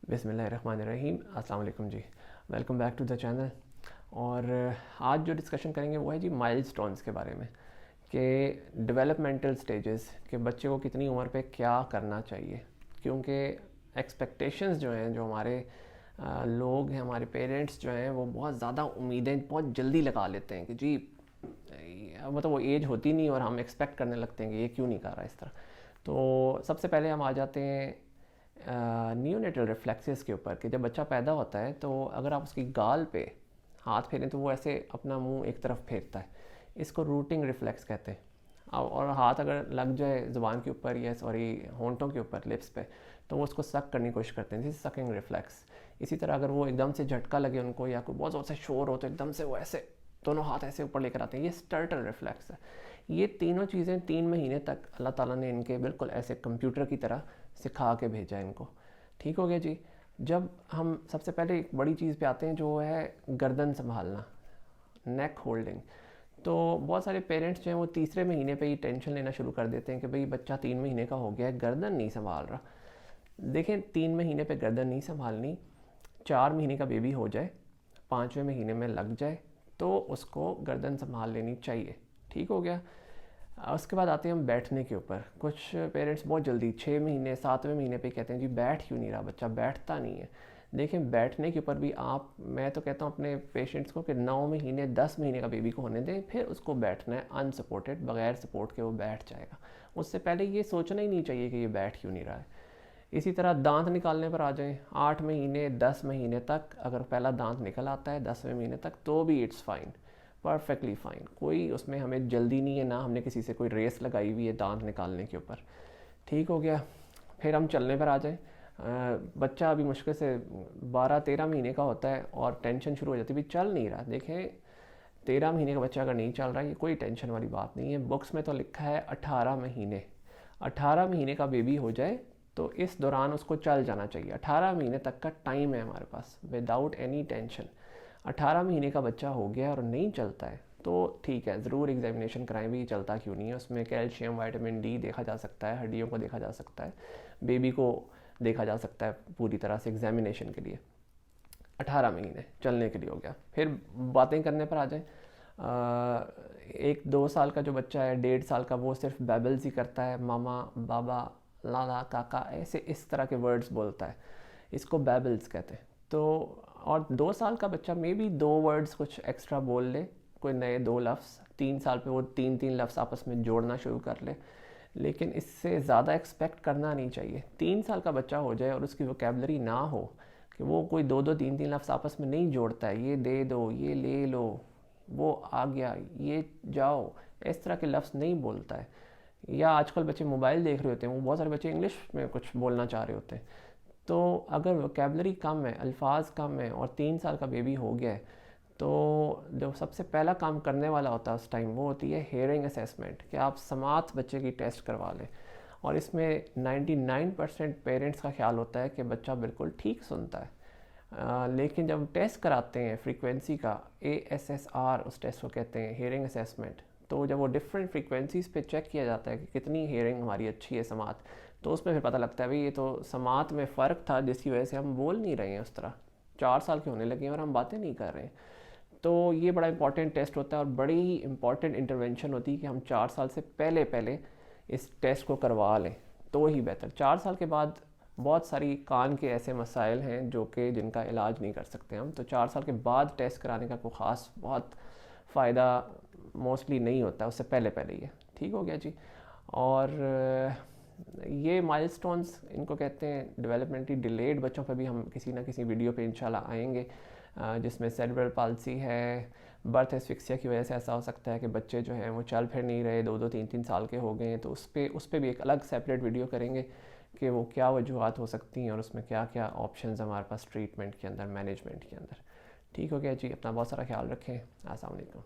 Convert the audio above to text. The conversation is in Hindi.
बिस्मिल्लाहिर्रहमानिर्रहीम। अस्सलाम वालेकुम जी, welcome back to the channel. और आज जो डिस्कशन करेंगे वो है जी माइलस्टोन्स के बारे में, कि डेवलपमेंटल स्टेजेस के बच्चे को कितनी उम्र पे क्या करना चाहिए। क्योंकि एक्सपेक्टेशंस जो हैं, जो हमारे लोग हैं, हमारे पेरेंट्स जो हैं, वो बहुत ज़्यादा उम्मीदें बहुत जल्दी लगा लेते हैं कि जी मतलब वो एज होती नहीं और हम एक्सपेक्ट करने लगते हैं कि ये क्यों नहीं कर रहा इस तरह। तो सबसे पहले हम आ जाते हैं नियोनेटल रिफ्लेक्सेस के ऊपर, कि जब बच्चा पैदा होता है तो अगर आप उसकी गाल पे हाथ फेरें तो वो ऐसे अपना मुंह एक तरफ फेरता है। इसको रूटिंग रिफ्लेक्स कहते हैं। और हाथ अगर लग जाए ज़ुबान के ऊपर या होंठों के ऊपर, लिप्स पे, तो वो उसको सक करने की कोशिश करते हैं, दिस सकिंग रिफ्लेक्स। इसी तरह अगर वो एकदम से झटका लगे उनको या कोई बहुत ज़ोर से शोर हो तो एकदम से वो ऐसे दोनों हाथ ऐसे ऊपर लेकर आते हैं, ये स्टर्टल रिफ्लेक्स है। ये तीनों चीज़ें 3 महीने तक अल्लाह ताला ने इनके बिल्कुल ऐसे कंप्यूटर की तरह सिखा के भेजा है इनको। ठीक हो गया जी। जब हम सबसे पहले एक बड़ी चीज़ पे आते हैं जो है गर्दन संभालना, नेक होल्डिंग। तो बहुत सारे पेरेंट्स जो हैं वो तीसरे महीने पे ही टेंशन लेना शुरू कर देते हैं कि भाई बच्चा 3 महीने का हो गया है, गर्दन नहीं संभाल रहा। देखें, 3 महीने पे गर्दन नहीं संभालनी, 4 महीने का बेबी हो जाए, 5वें महीने में लग जाए तो उसको गर्दन संभाल लेनी चाहिए। ठीक हो गया। उसके बाद आते हैं हम बैठने के ऊपर। कुछ पेरेंट्स बहुत जल्दी 6 महीने 7वें महीने पे कहते हैं जी बैठ क्यों नहीं रहा बच्चा, बैठता नहीं है। देखें, बैठने के ऊपर भी मैं तो कहता हूँ अपने पेशेंट्स को कि 9 महीने 10 महीने का बेबी को होने दें, फिर उसको बैठना है अनसपोर्टेड, बगैर सपोर्ट के वो बैठ जाएगा। उससे पहले ये सोचना ही नहीं चाहिए कि ये बैठ क्यों नहीं रहा है। इसी तरह दांत निकालने पर आ जाएं, 8 महीने 10 महीने तक अगर पहला दांत निकल आता है 10वें महीने तक तो भी इट्स फाइन, परफेक्टली फ़ाइन। कोई उसमें हमें जल्दी नहीं है, ना हमने किसी से कोई रेस लगाई हुई है दांत निकालने के ऊपर। ठीक हो गया। फिर हम चलने पर आ जाएं। बच्चा अभी मुश्किल से 12-13 महीने का होता है और टेंशन शुरू हो जाती है, भी चल नहीं रहा। देखें, 13 महीने का बच्चा अगर नहीं चल रहा है ये कोई टेंशन वाली बात नहीं है। बुक्स में तो लिखा है 18 महीने, 18 महीने का बेबी हो जाए तो इस दौरान उसको चल जाना चाहिए। 18 महीने तक का टाइम है हमारे पास विदाउट एनी टेंशन। 18 महीने का बच्चा हो गया और नहीं चलता है तो ठीक है, ज़रूर एग्जामिनेशन कराएं भी चलता क्यों नहीं है। उसमें कैल्शियम, विटामिन डी देखा जा सकता है, हड्डियों को देखा जा सकता है, बेबी को देखा जा सकता है पूरी तरह से एग्जामिनेशन के लिए। 18 महीने चलने के लिए हो गया। फिर बातें करने पर आ जाएं। 1-2 साल का जो बच्चा है, 1.5 साल का, वो सिर्फ बैबल्स ही करता है, मामा, बाबा, लाला, काका, ऐसे इस तरह के वर्ड्स बोलता है, इसको बैबल्स कहते हैं। तो और 2 साल का बच्चा में भी 2 वर्ड्स कुछ एक्स्ट्रा बोल ले, कोई नए 2 लफ्ज़। 3 साल पे वो 3-3 लफ्ज़ आपस में जोड़ना शुरू कर ले, लेकिन इससे ज़्यादा एक्सपेक्ट करना नहीं चाहिए। 3 साल का बच्चा हो जाए और उसकी वोकेबलरी ना हो कि वो कोई 2-2 3-3 लफ्ज़ आपस में नहीं जोड़ता है, ये दे दो, ये ले लो, वो आ गया, ये जाओ, इस तरह के लफ्ज़ नहीं बोलता है। या आजकल बच्चे मोबाइल देख रहे होते हैं, वो बहुत सारे बच्चे इंग्लिश में कुछ बोलना चाह रहे होते हैं। तो अगर वोकेबलरी कम है, अल्फाज कम है और 3 साल का बेबी हो गया है, तो जो सबसे पहला काम करने वाला होता है उस टाइम वो होती है हेयरिंग असेसमेंट, कि आप समात बच्चे की टेस्ट करवा लें। और इसमें 99% पेरेंट्स का ख्याल होता है कि बच्चा बिल्कुल ठीक सुनता है। लेकिन जब टेस्ट कराते हैं फ्रीक्वेंसी का, ASSR उस टेस्ट को कहते हैं, हेयरिंग असेसमेंट, तो जब वो डिफरेंट फ्रीक्वेंसीज़ पे चेक किया जाता है कि कितनी हेयरिंग हमारी अच्छी है समात, तो उसमें फिर पता लगता है भाई ये तो समात में फ़र्क था जिसकी वजह से हम बोल नहीं रहे हैं उस तरह, 4 साल के होने लगे हैं और हम बातें नहीं कर रहे हैं। तो ये बड़ा इंपॉर्टेंट टेस्ट होता है और बड़ी ही इंपॉर्टेंट इंटरवेंशन होती है कि हम 4 साल से पहले पहले इस टेस्ट को करवा लें तो ही बेहतर। 4 साल के बाद बहुत सारी कान के ऐसे मसाइल हैं जो कि जिनका इलाज नहीं कर सकते हम, तो 4 साल के बाद टेस्ट कराने का कोई ख़ास बहुत फ़ायदा मोस्टली नहीं होता, उससे पहले पहले ही है। ठीक हो गया जी। और ये माइलस्टोन्स इनको कहते हैं। डेवलपमेंटली डिलेड बच्चों पर भी हम किसी ना किसी वीडियो पे इंशाल्लाह आएंगे, जिसमें सेरेब्रल पाल्सी है, बर्थ एस्फिक्सिया की वजह से ऐसा हो सकता है कि बच्चे जो हैं वो चल फिर नहीं रहे, 2-2 3-3 साल के हो गए हैं, तो उस पे भी एक अलग सेपरेट वीडियो करेंगे कि वो क्या वजूहत हो सकती हैं और उसमें क्या क्या ऑप्शंस हमारे पास ट्रीटमेंट के अंदर, मैनेजमेंट के अंदर। ठीक हो गया जी। अपना बहुत सारा ख्याल रखें। अस्सलाम वालेकुम।